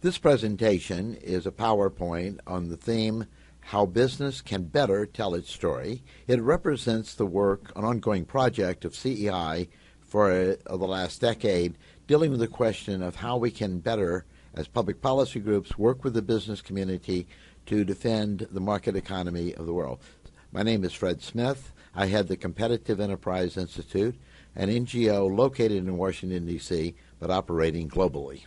This presentation is a PowerPoint on the theme, How Business Can Better Tell Its Story. It represents the work, an ongoing project of CEI for the last decade, dealing with the question of how we can better, as public policy groups, work with the business community to defend the market economy of the world. My name is Fred Smith. I head the Competitive Enterprise Institute, an NGO located in Washington, D.C., but operating globally.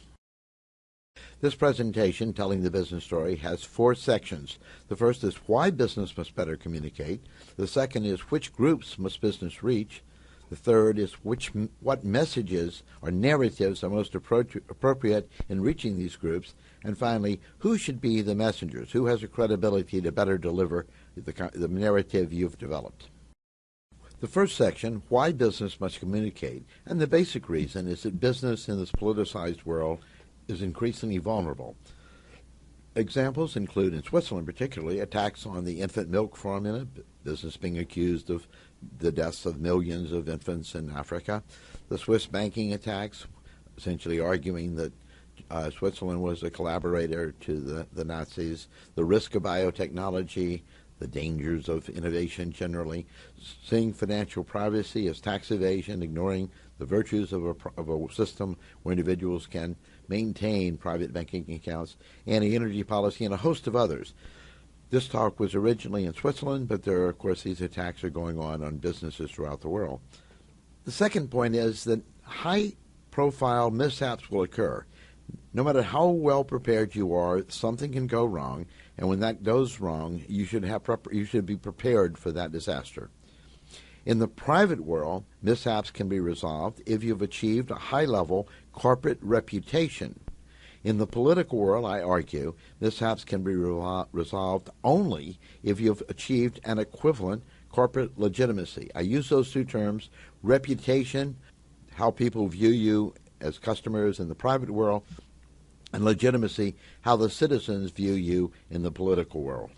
This presentation, Telling the Business Story, has 4 sections. The first is why business must better communicate. The second is which groups must business reach. The third is what messages or narratives are most appropriate in reaching these groups. And finally, who should be the messengers? Who has the credibility to better deliver the narrative you've developed? The first section, why business must communicate. And the basic reason is that business in this politicized world is increasingly vulnerable. Examples include, in Switzerland particularly, attacks on the infant milk formula, business being accused of the deaths of millions of infants in Africa, the Swiss banking attacks, essentially arguing that Switzerland was a collaborator to the Nazis, the risk of biotechnology, the dangers of innovation generally, seeing financial privacy as tax evasion, ignoring the virtues of a system where individuals can maintain private banking accounts, anti-energy policy, and a host of others. This talk was originally in Switzerland, but there are, of course, these attacks are going on businesses throughout the world. The second point is that high-profile mishaps will occur. No matter how well prepared you are, something can go wrong, and when that goes wrong, you should be prepared for that disaster. In the private world, mishaps can be resolved if you've achieved a high-level corporate reputation. In the political world, I argue, mishaps can be resolved only if you've achieved an equivalent corporate legitimacy. I use those 2 terms, reputation, how people view you as customers in the private world, and legitimacy, how the citizens view you in the political world.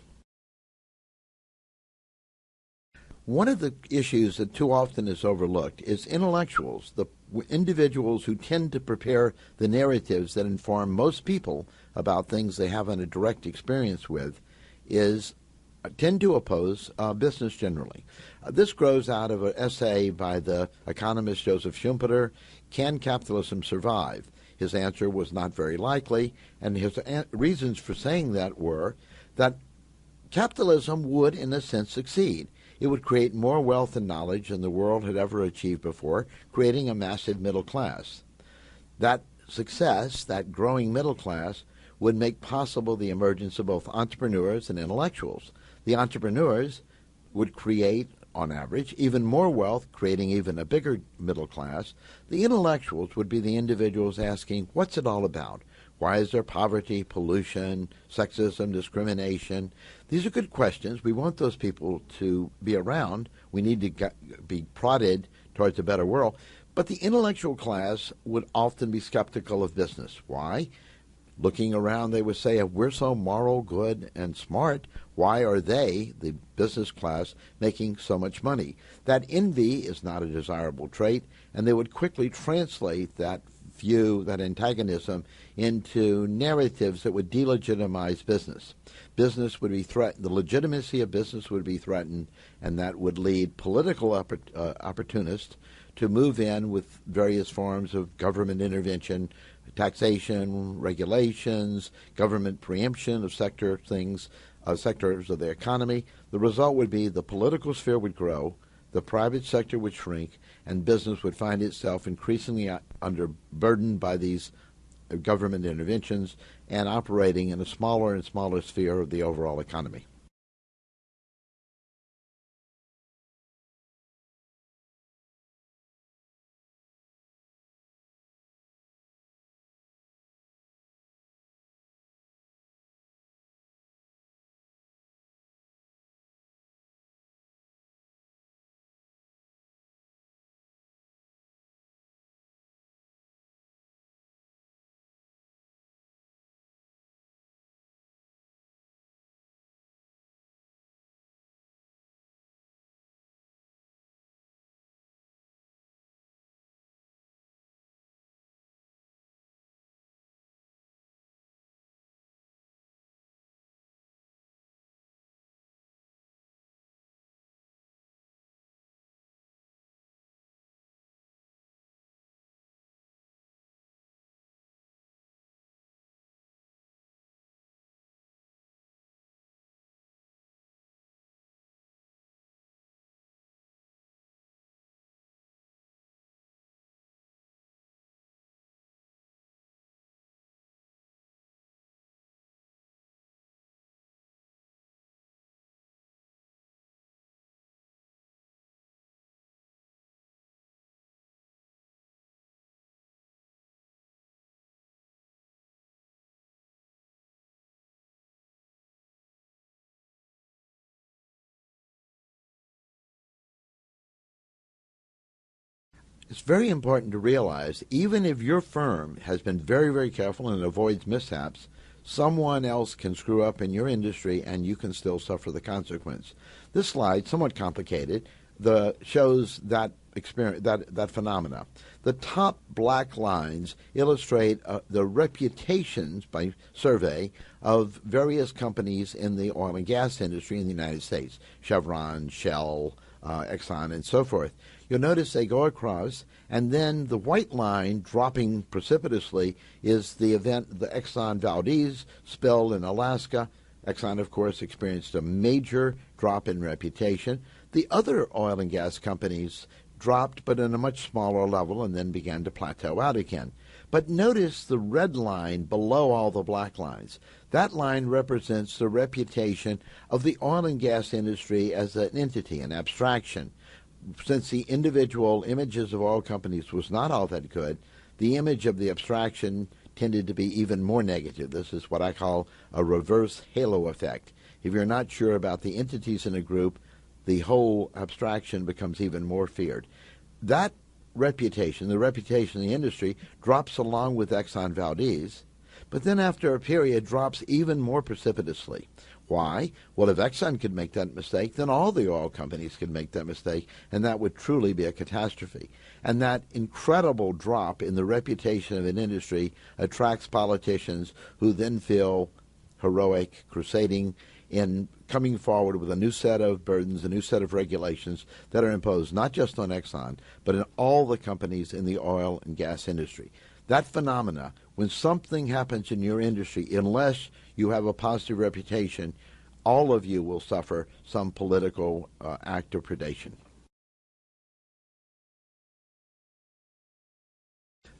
One of the issues that too often is overlooked is intellectuals, the individuals who tend to prepare the narratives that inform most people about things they haven't a direct experience with, tend to oppose business generally. This grows out of an essay by the economist Joseph Schumpeter, Can Capitalism Survive? His answer was not very likely, and his reasons for saying that were that capitalism would, in a sense, succeed. It would create more wealth and knowledge than the world had ever achieved before, creating a massive middle class. That success, that growing middle class, would make possible the emergence of both entrepreneurs and intellectuals. The entrepreneurs would create, on average, even more wealth, creating even a bigger middle class. The intellectuals would be the individuals asking, what's it all about? Why is there poverty, pollution, sexism, discrimination? These are good questions. We want those people to be around. We need to be prodded towards a better world. But the intellectual class would often be skeptical of business. Why? Looking around, they would say, if we're so moral, good, and smart, why are they, the business class, making so much money? That envy is not a desirable trait, and they would quickly translate that view, that antagonism, into narratives that would delegitimize business. Business would be threatened, the legitimacy of business would be threatened, and that would lead political opportunists to move in with various forms of government intervention, taxation, regulations, government preemption of sectors of the economy. The result would be the political sphere would grow, the private sector would shrink, and business would find itself increasingly burdened by these government interventions and operating in a smaller and smaller sphere of the overall economy. It's very important to realize, even if your firm has been very, very careful and avoids mishaps, someone else can screw up in your industry and you can still suffer the consequence. This slide, somewhat complicated, shows that experience, that phenomena. The top black lines illustrate the reputations by survey of various companies in the oil and gas industry in the United States: Chevron, Shell, Exxon, and so forth. You'll notice they go across, and then the white line dropping precipitously is the event, the Exxon Valdez spill in Alaska. Exxon, of course, experienced a major drop in reputation. The other oil and gas companies dropped, but in a much smaller level, and then began to plateau out again. But notice the red line below all the black lines. That line represents the reputation of the oil and gas industry as an entity, an abstraction. Since the individual images of oil companies was not all that good, the image of the abstraction tended to be even more negative. This is what I call a reverse halo effect. If you're not sure about the entities in a group, the whole abstraction becomes even more feared. That reputation, the reputation of the industry, drops along with Exxon Valdez, but then after a period drops even more precipitously. Why? Well, if Exxon could make that mistake, then all the oil companies could make that mistake, and that would truly be a catastrophe. And that incredible drop in the reputation of an industry attracts politicians who then feel heroic, crusading, in coming forward with a new set of burdens, a new set of regulations that are imposed not just on Exxon, but in all the companies in the oil and gas industry. That phenomena, when something happens in your industry, unless you have a positive reputation, all of you will suffer some political act of predation.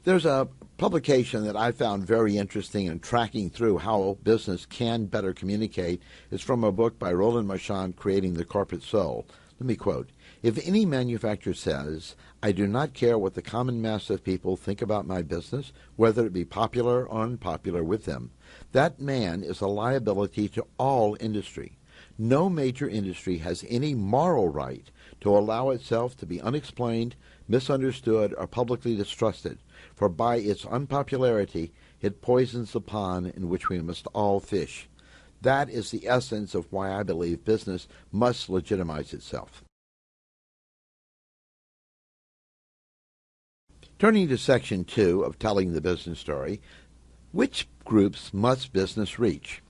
There's a publication that I found very interesting in tracking through how business can better communicate. It's from a book by Roland Marchand, Creating the Corporate Soul. Let me quote, "If any manufacturer says, 'I do not care what the common mass of people think about my business, whether it be popular or unpopular with them,' that man is a liability to all industry. No major industry has any moral right to allow itself to be unexplained, misunderstood, or publicly distrusted, for by its unpopularity it poisons the pond in which we must all fish." That is the essence of why I believe business must legitimize itself. Turning to Section 2 of Telling the Business Story, which groups must business reach?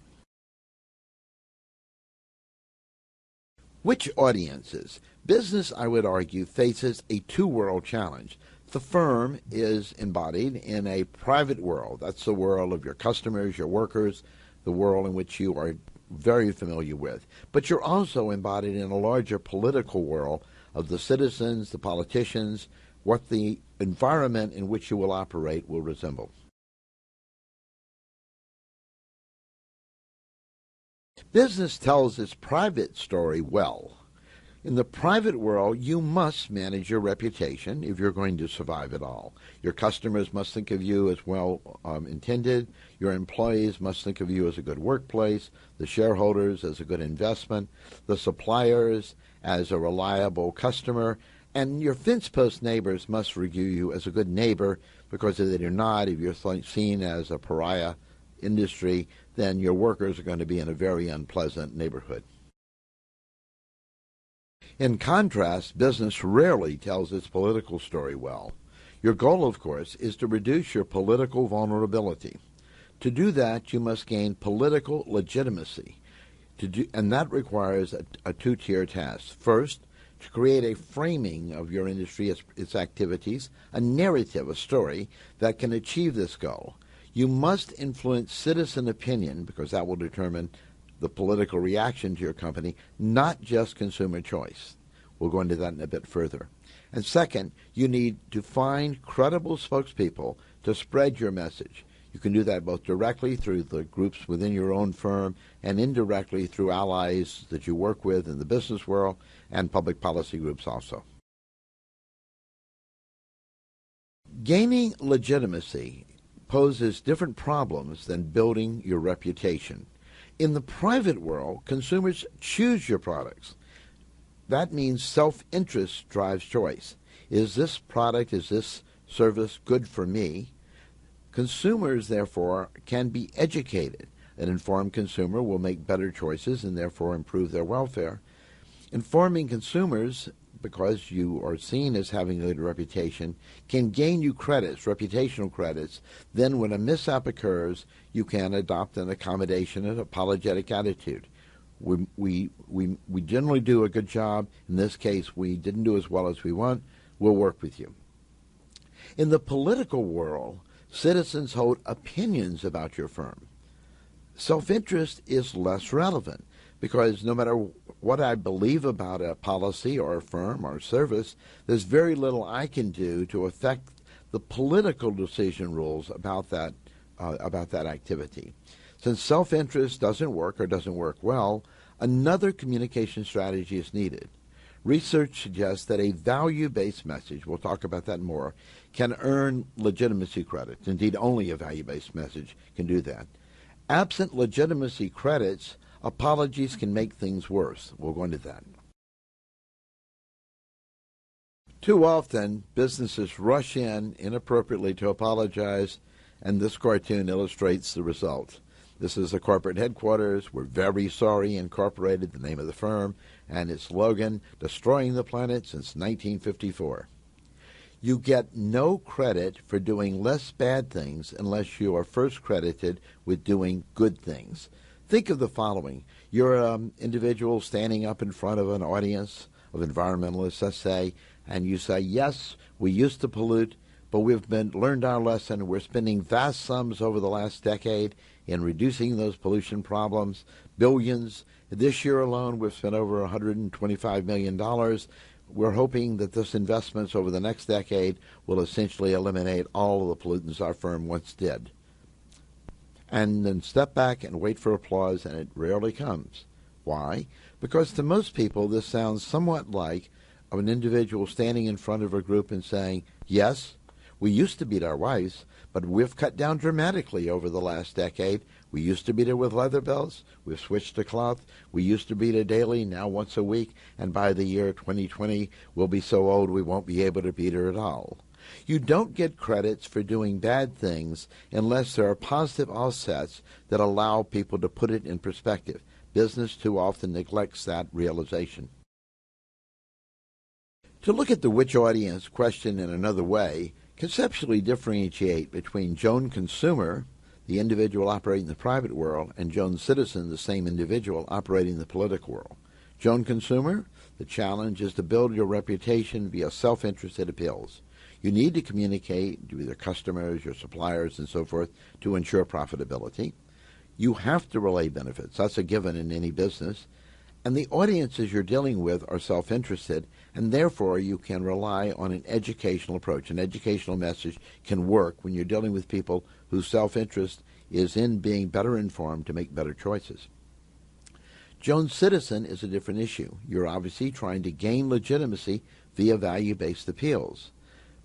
Which audiences? Business, I would argue, faces a two-world challenge. The firm is embodied in a private world. That's the world of your customers, your workers, the world in which you are very familiar with. But you're also embodied in a larger political world of the citizens, the politicians, what the environment in which you will operate will resemble. Business tells its private story well. In the private world, you must manage your reputation if you're going to survive at all. Your customers must think of you as well intended. Your employees must think of you as a good workplace, the shareholders as a good investment, the suppliers as a reliable customer, and your fence post neighbors must review you as a good neighbor, because if they do not, if you're seen as a pariah industry, then your workers are going to be in a very unpleasant neighborhood. In contrast, business rarely tells its political story well. Your goal, of course, is to reduce your political vulnerability. To do that, you must gain political legitimacy, and that requires a two-tier task. First, to create a framing of your industry, its activities, a narrative, a story that can achieve this goal. You must influence citizen opinion, because that will determine the political reaction to your company, not just consumer choice. We'll go into that in a bit further. And second, you need to find credible spokespeople to spread your message. You can do that both directly through the groups within your own firm and indirectly through allies that you work with in the business world and public policy groups also. Gaining legitimacy poses different problems than building your reputation. In the private world, consumers choose your products. That means self-interest drives choice. Is this product, is this service good for me? Consumers, therefore, can be educated. An informed consumer will make better choices and therefore improve their welfare. Informing consumers, because you are seen as having a good reputation, can gain you credits, reputational credits. Then when a mishap occurs, you can adopt an accommodation and apologetic attitude. We generally do a good job. In this case, we didn't do as well as we want. We'll work with you. In the political world, citizens hold opinions about your firm. Self-interest is less relevant because no matter what I believe about a policy or a firm or a service, there's very little I can do to affect the political decision rules about that activity. Since self-interest doesn't work or doesn't work well, another communication strategy is needed. Research suggests that a value-based message, we'll talk about that more, can earn legitimacy credits. Indeed, only a value-based message can do that. Absent legitimacy credits, apologies can make things worse. We'll go into that. Too often, businesses rush in inappropriately to apologize, and this cartoon illustrates the result. This is the corporate headquarters. We're very sorry, Incorporated, the name of the firm, and its slogan, destroying the planet since 1954. You get no credit for doing less bad things unless you are first credited with doing good things. Think of the following. You're an individual standing up in front of an audience of environmentalists, let's say, and you say, yes, we used to pollute, but we've learned our lesson. We're spending vast sums over the last decade in reducing those pollution problems, billions. This year alone, we've spent over $125 million. We're hoping that this investments over the next decade will essentially eliminate all of the pollutants our firm once did. And then step back and wait for applause, and it rarely comes. Why? Because to most people, this sounds somewhat like an individual standing in front of a group and saying, yes, we used to beat our wives, but we've cut down dramatically over the last decade. We used to beat her with leather belts. We've switched to cloth. We used to beat her daily, now once a week. And by the year 2020, we'll be so old we won't be able to beat her at all. You don't get credits for doing bad things unless there are positive offsets that allow people to put it in perspective. Business too often neglects that realization. To look at the which audience question in another way, conceptually differentiate between Joan Consumer, the individual operating in the private world, and Joan Citizen, the same individual operating in the political world. Joan Consumer, the challenge is to build your reputation via self-interested appeals. You need to communicate to either customers, your suppliers, and so forth to ensure profitability. You have to relay benefits. That's a given in any business. And the audiences you're dealing with are self-interested, and therefore you can rely on an educational approach. An educational message can work when you're dealing with people whose self-interest is in being better informed to make better choices. Joan Citizen is a different issue. You're obviously trying to gain legitimacy via value-based appeals.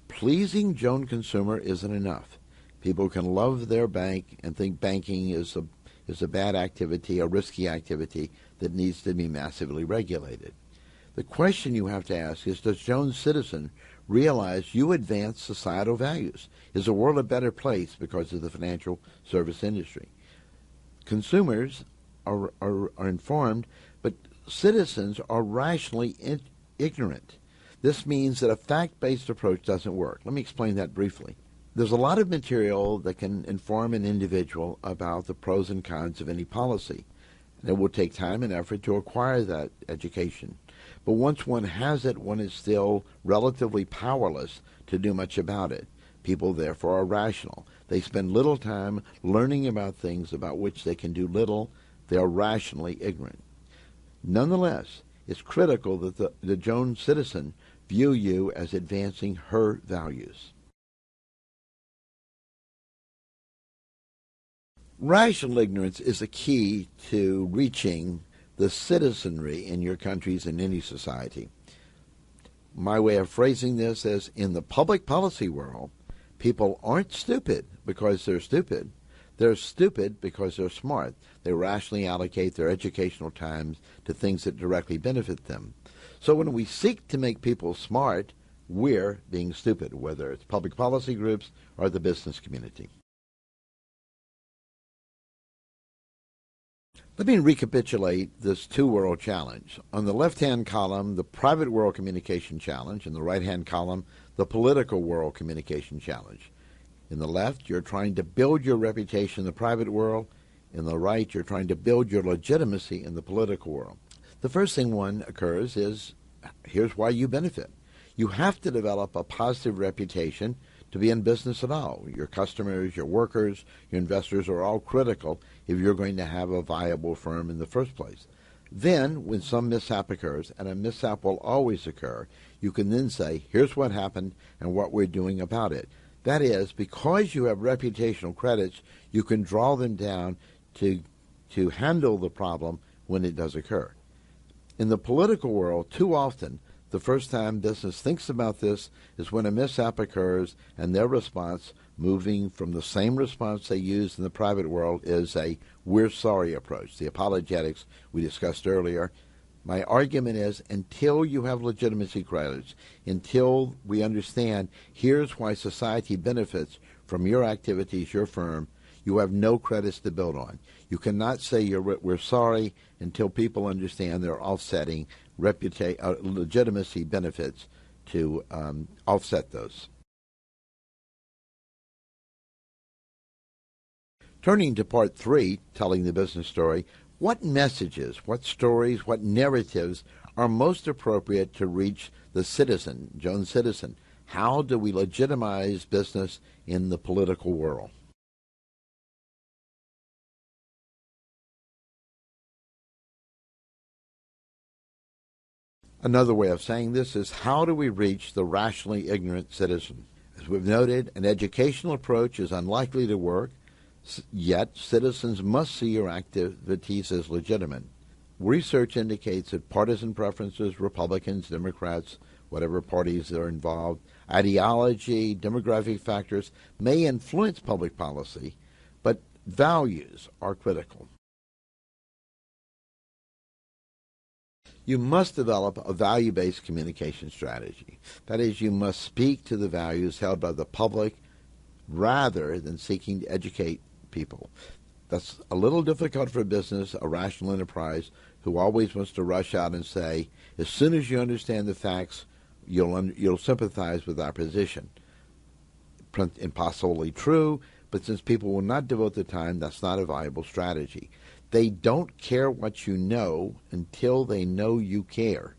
Pleasing Joan Consumer isn't enough. People can love their bank and think banking is a bad activity, a risky activity that needs to be massively regulated. The question you have to ask is, does Joan Citizen realize you advance societal values? Is the world a better place because of the financial service industry? Consumers are informed, but citizens are rationally ignorant. This means that a fact-based approach doesn't work. Let me explain that briefly. There's a lot of material that can inform an individual about the pros and cons of any policy. And it will take time and effort to acquire that education. But once one has it, one is still relatively powerless to do much about it. People, therefore, are rational. They spend little time learning about things about which they can do little. They are rationally ignorant. Nonetheless, it's critical that the Joan Citizen view you as advancing her values. Rational ignorance is a key to reaching the citizenry in your countries and any society. My way of phrasing this is, in the public policy world, people aren't stupid because they're stupid. They're stupid because they're smart. They rationally allocate their educational time to things that directly benefit them. So when we seek to make people smart, we're being stupid, whether it's public policy groups or the business community. Let me recapitulate this two-world challenge. On the left-hand column, the private world communication challenge. In the right-hand column, the political world communication challenge. In the left, you're trying to build your reputation in the private world. In the right, you're trying to build your legitimacy in the political world. The first thing one occurs is, here's why you benefit. You have to develop a positive reputation to be in business at all. Your customers, your workers, your investors are all critical if you're going to have a viable firm in the first place. Then, when some mishap occurs, and a mishap will always occur, you can then say, here's what happened and what we're doing about it. That is, because you have reputational credits, you can draw them down to handle the problem when it does occur. In the political world, too often, the first time business thinks about this is when a mishap occurs and their response, moving from the same response they used in the private world, is a we're sorry approach, the apologetics we discussed earlier. My argument is, until you have legitimacy credits, until we understand here's why society benefits from your activities, your firm, you have no credits to build on. You cannot say we're sorry until people understand they're offsetting legitimacy benefits to offset those. Turning to part 3, telling the business story, what messages, what stories, what narratives are most appropriate to reach the citizen, Joan citizen? How do we legitimize business in the political world? Another way of saying this is, how do we reach the rationally ignorant citizen? As we've noted, an educational approach is unlikely to work, yet citizens must see your activities as legitimate. Research indicates that partisan preferences, Republicans, Democrats, whatever parties are involved, ideology, demographic factors may influence public policy, but values are critical. You must develop a value-based communication strategy. That is, you must speak to the values held by the public rather than seeking to educate people. That's a little difficult for a business, a rational enterprise, who always wants to rush out and say, as soon as you understand the facts, you'll sympathize with our position. Impossibly true, but since people will not devote the time, that's not a viable strategy. They don't care what you know until they know you care.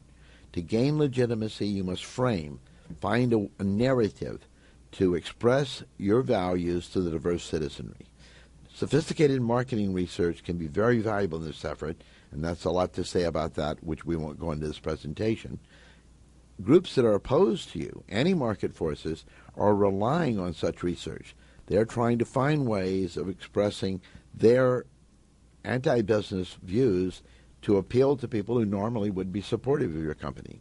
To gain legitimacy, you must find a narrative to express your values to the diverse citizenry. Sophisticated marketing research can be very valuable in this effort, and that's a lot to say about that, which we won't go into this presentation. Groups that are opposed to you, anti-market forces, are relying on such research. They're trying to find ways of expressing their anti-business views to appeal to people who normally would be supportive of your company.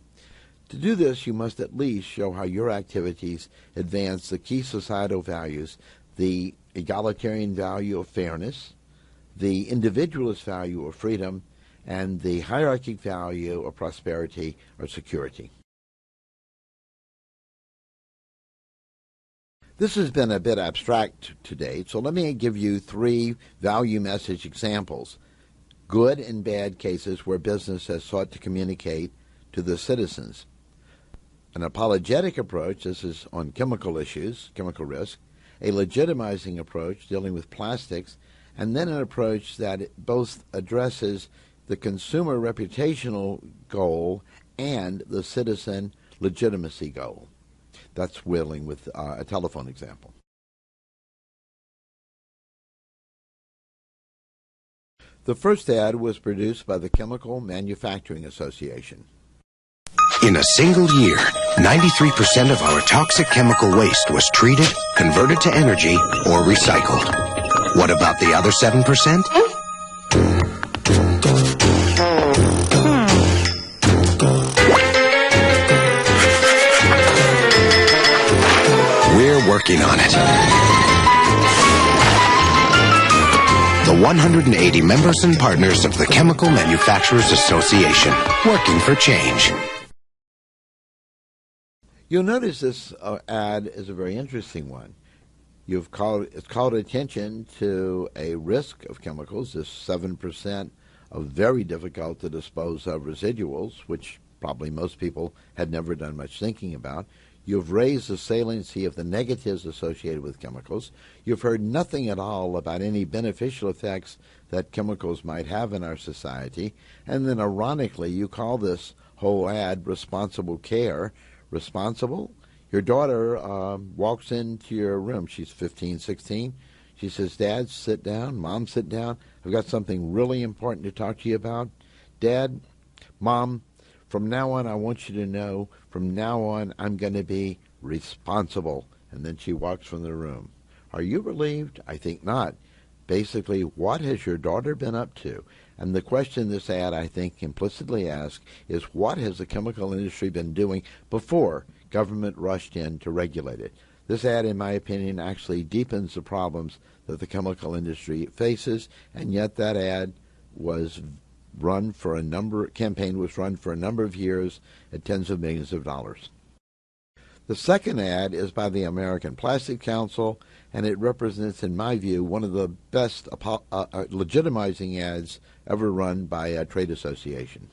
To do this, you must at least show how your activities advance the key societal values, the egalitarian value of fairness, the individualist value of freedom, and the hierarchic value of prosperity or security. This has been a bit abstract to date, so let me give you 3 value message examples, good and bad cases where business has sought to communicate to the citizens. An apologetic approach, this is on chemical issues, chemical risk, a legitimizing approach dealing with plastics, and then an approach that both addresses the consumer reputational goal and the citizen legitimacy goal. That's dealing with a telephone example. The first ad was produced by the Chemical Manufacturing Association. In a single year, 93% of our toxic chemical waste was treated, converted to energy, or recycled. What about the other 7%? We're working on it. The 180 members and partners of the Chemical Manufacturers Association, working for change. You'll notice this ad is a very interesting one. It's called attention to a risk of chemicals, this 7% of very difficult to dispose of residuals, which probably most people had never done much thinking about. You've raised the saliency of the negatives associated with chemicals. You've heard nothing at all about any beneficial effects that chemicals might have in our society. And then ironically, you call this whole ad responsible care. Responsible? Your daughter walks into your room. She's 15, 16. She says, Dad, sit down. Mom, sit down. I've got something really important to talk to you about. Dad, Mom, from now on, I want you to know, from now on, I'm going to be responsible. And then she walks from the room. Are you relieved? I think not. Basically, what has your daughter been up to? And the question this ad, I think, implicitly asks is, what has the chemical industry been doing before government rushed in to regulate it? This ad, in my opinion, actually deepens the problems that the chemical industry faces, and yet that ad was campaign was run for a number of years at tens of millions of dollars. The second ad is by the American Plastic Council, and it represents, in my view, one of the best legitimizing ads ever run by a trade association.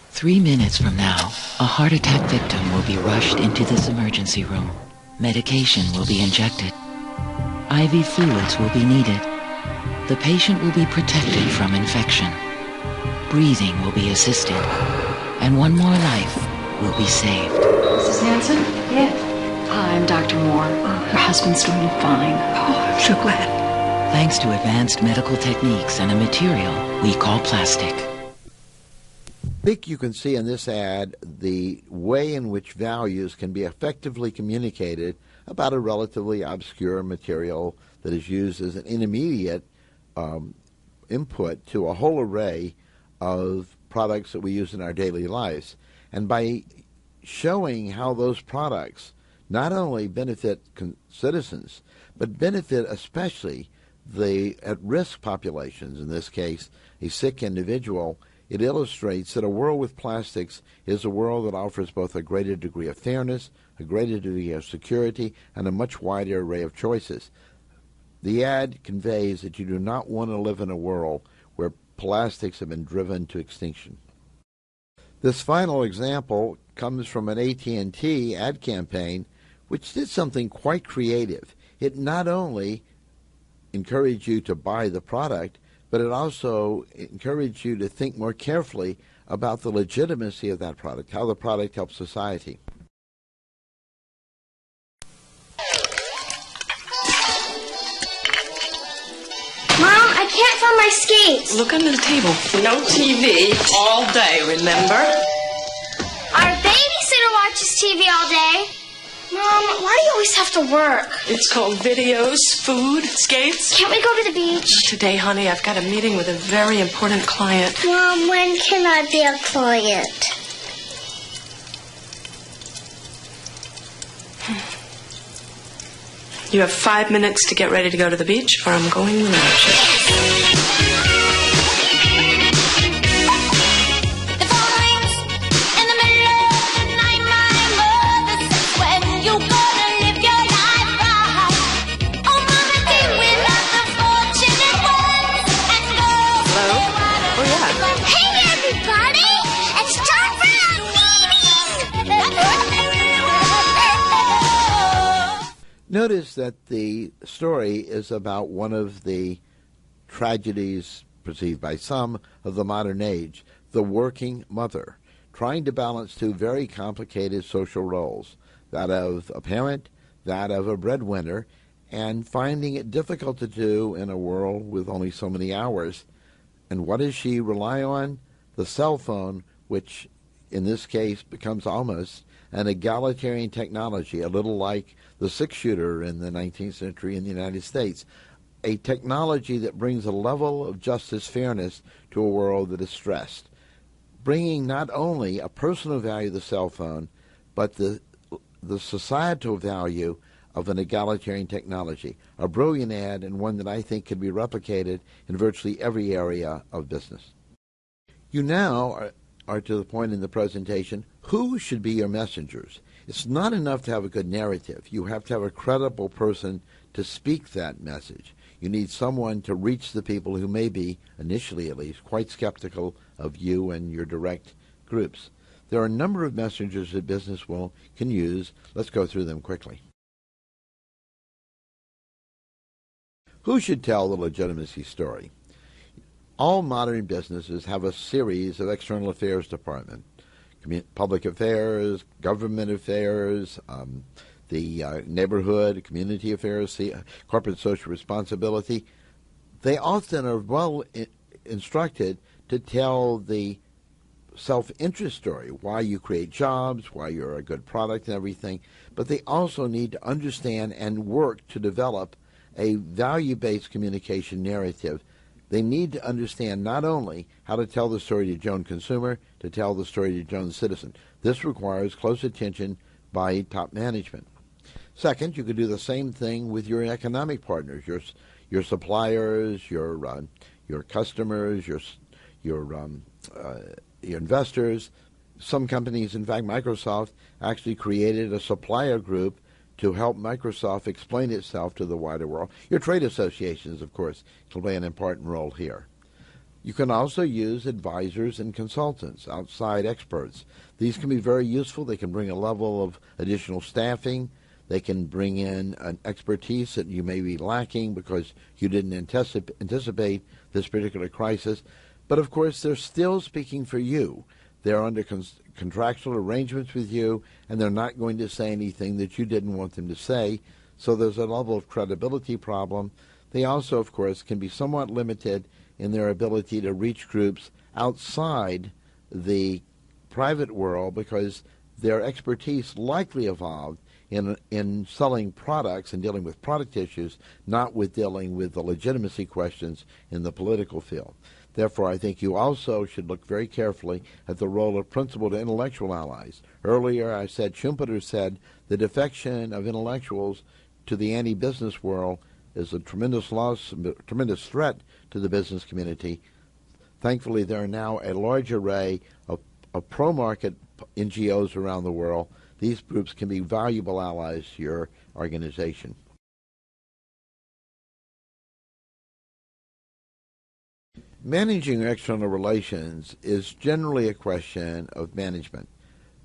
3 minutes from now, a heart attack victim will be rushed into this emergency room. Medication will be injected. IV fluids will be needed. The patient will be protected from infection. Breathing will be assisted. And one more life will be saved. Mrs. Hanson? Yes. Hi, I'm Dr. Moore. Your husband's doing fine. Oh, I'm so glad. Thanks to advanced medical techniques and a material we call plastic. I think you can see in this ad the way in which values can be effectively communicated about a relatively obscure material that is used as an intermediate input to a whole array of products that we use in our daily lives. And by showing how those products not only benefit citizens, but benefit especially the at-risk populations, in this case, a sick individual, it illustrates that a world with plastics is a world that offers both a greater degree of fairness, a greater degree of security, and a much wider array of choices. The ad conveys that you do not want to live in a world where plastics have been driven to extinction. This final example comes from an AT&T ad campaign which did something quite creative. It not only encouraged you to buy the product, but it also encouraged you to think more carefully about the legitimacy of that product, how the product helps society. Mom, I can't find my skates. Look under the table. No TV all day, remember? Our babysitter watches TV all day. Mom, why do you always have to work? It's called videos, food, skates. Can't we go to the beach? Today, honey, I've got a meeting with a very important client. Mom, when can I be a client? You have 5 minutes to get ready to go to the beach, or I'm going without you. Notice that the story is about one of the tragedies perceived by some of the modern age, the working mother, trying to balance two very complicated social roles, that of a parent, that of a breadwinner, and finding it difficult to do in a world with only so many hours. And what does she rely on? The cell phone, which in this case becomes almost an egalitarian technology, a little like the six-shooter in the 19th century in the United States, a technology that brings a level of justice, fairness to a world that is stressed, bringing not only a personal value of the cell phone, but the societal value of an egalitarian technology. A brilliant ad, and one that I think could be replicated in virtually every area of business. You now are to the point in the presentation, who should be your messengers? It's not enough to have a good narrative. You have to have a credible person to speak that message. You need someone to reach the people who may be, initially at least, quite skeptical of you and your direct groups. There are a number of messengers that business can use. Let's go through them quickly. Who should tell the legitimacy story? All modern businesses have a series of external affairs department, public affairs, government affairs, the neighborhood, community affairs, corporate social responsibility. They often are well instructed to tell the self-interest story, why you create jobs, why you're a good product and everything, but they also need to understand and work to develop a value-based communication narrative. They need to understand not only how to tell the story to Joan consumer, to tell the story to Joan citizen. This requires close attention by top management. Second, you could do the same thing with your economic partners, your suppliers, your customers, your investors. Some companies, in fact, Microsoft actually created a supplier group to help Microsoft explain itself to the wider world. Your trade associations, of course, can play an important role here. You can also use advisors and consultants, outside experts. These can be very useful. They can bring a level of additional staffing. They can bring in an expertise that you may be lacking because you didn't anticipate this particular crisis. But, of course, they're still speaking for you. They're under contractual arrangements with you, and they're not going to say anything that you didn't want them to say. So there's a level of credibility problem. They also, of course, can be somewhat limited in their ability to reach groups outside the private world because their expertise likely evolved in selling products and dealing with product issues, not with dealing with the legitimacy questions in the political field. Therefore, I think you also should look very carefully at the role of principal to intellectual allies. Earlier, I said, Schumpeter said, the defection of intellectuals to the anti-business world is a tremendous loss, tremendous threat to the business community. Thankfully, there are now a large array of pro-market NGOs around the world. These groups can be valuable allies to your organization. Managing external relations is generally a question of management.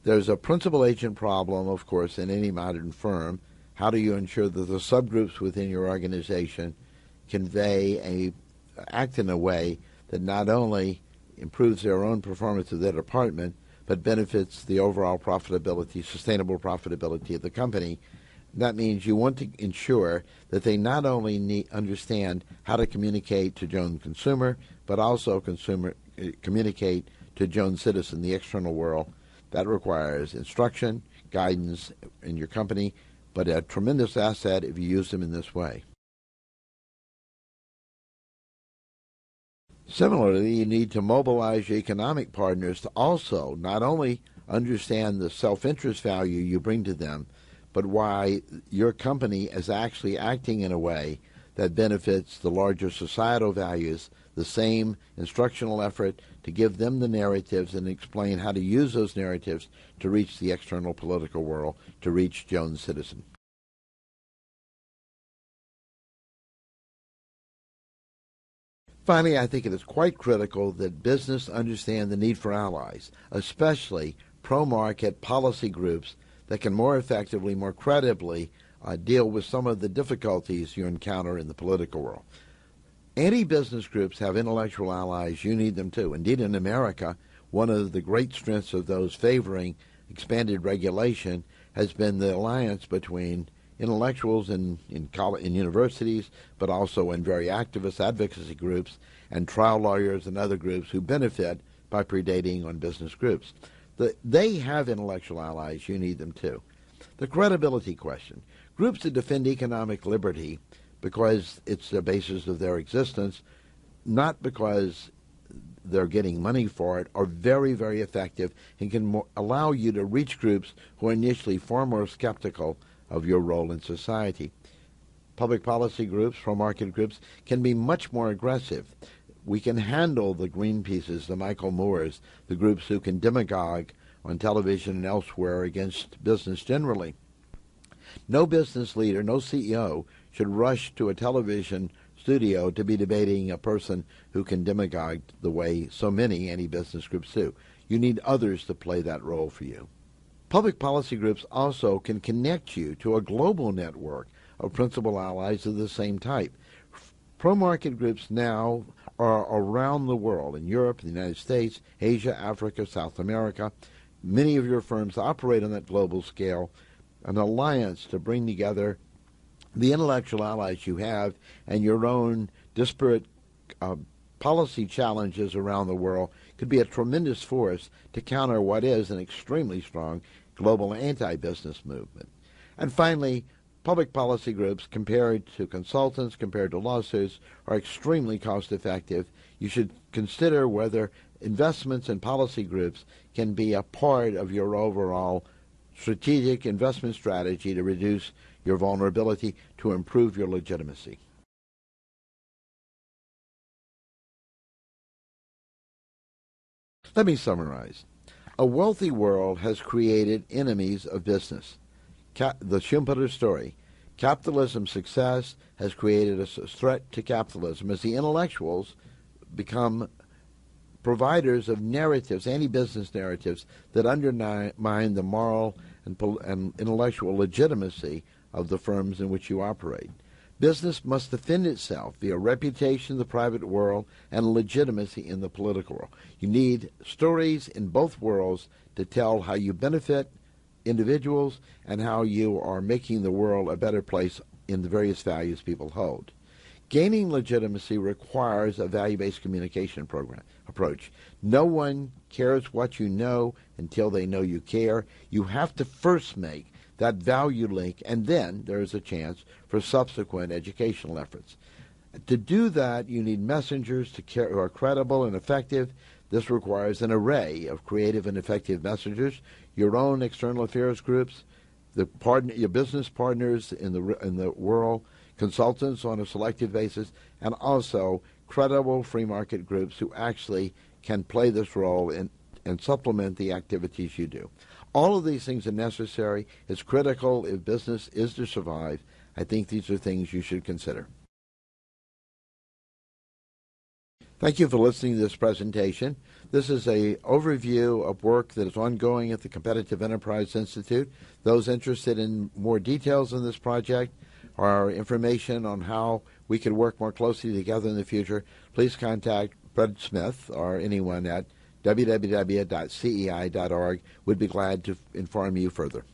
There's a principal-agent problem, of course, in any modern firm. How do you ensure that the subgroups within your organization act in a way that not only improves their own performance of their department, but benefits the overall profitability, sustainable profitability of the company? That means you want to ensure that they not only understand how to communicate to Joan consumer, but also communicate to Joan citizen, the external world. That requires instruction, guidance in your company, but a tremendous asset if you use them in this way. Similarly, you need to mobilize your economic partners to also not only understand the self-interest value you bring to them, but why your company is actually acting in a way that benefits the larger societal values, the same instructional effort to give them the narratives and explain how to use those narratives to reach the external political world, to reach Joan's citizen. Finally, I think it is quite critical that business understand the need for allies, especially pro-market policy groups that can more effectively, more credibly deal with some of the difficulties you encounter in the political world. Anti-business groups have intellectual allies. You need them too. Indeed, in America, one of the great strengths of those favoring expanded regulation has been the alliance between intellectuals in universities, but also in very activist advocacy groups and trial lawyers and other groups who benefit by predating on business groups. They have intellectual allies. You need them too. The credibility question. Groups that defend economic liberty because it's the basis of their existence, not because they're getting money for it, are very, very effective and can allow you to reach groups who are initially far more skeptical of your role in society. Public policy groups, pro-market groups, can be much more aggressive. We can handle the Greenpeaces, the Michael Moores, the groups who can demagogue on television and elsewhere against business generally. No business leader, no CEO should rush to a television studio to be debating a person who can demagogue the way so many anti-business groups do. You need others to play that role for you. Public policy groups also can connect you to a global network of principal allies of the same type. Pro-market groups now are around the world, in Europe, the United States, Asia, Africa, South America. Many of your firms operate on that global scale, an alliance to bring together the intellectual allies you have and your own disparate policy challenges around the world could be a tremendous force to counter what is an extremely strong global anti-business movement. And finally, public policy groups, compared to consultants, compared to lawsuits, are extremely cost-effective. You should consider whether investments in policy groups can be a part of your overall strategic investment strategy to reduce your vulnerability, to improve your legitimacy. Let me summarize. A wealthy world has created enemies of business. The Schumpeter story. Capitalism's success has created a threat to capitalism as the intellectuals become providers of narratives, anti-business narratives, that undermine the moral and intellectual legitimacy of the firms in which you operate. Business must defend itself via reputation in the private world and legitimacy in the political world. You need stories in both worlds to tell how you benefit individuals and how you are making the world a better place in the various values people hold. Gaining legitimacy requires a value-based communication approach. No one cares what you know until they know you care. You have to first make that value link, and then there is a chance for subsequent educational efforts. To do that, you need messengers who are credible and effective. This requires an array of creative and effective messengers, your own external affairs groups, your business partners in the world, consultants on a selective basis, and also credible free market groups who actually can play this role and supplement the activities you do. All of these things are necessary. It's critical if business is to survive. I think these are things you should consider. Thank you for listening to this presentation. This is an overview of work that is ongoing at the Competitive Enterprise Institute. Those interested in more details on this project or information on how we could work more closely together in the future, please contact Fred Smith or anyone at www.cei.org. We'd be glad to inform you further.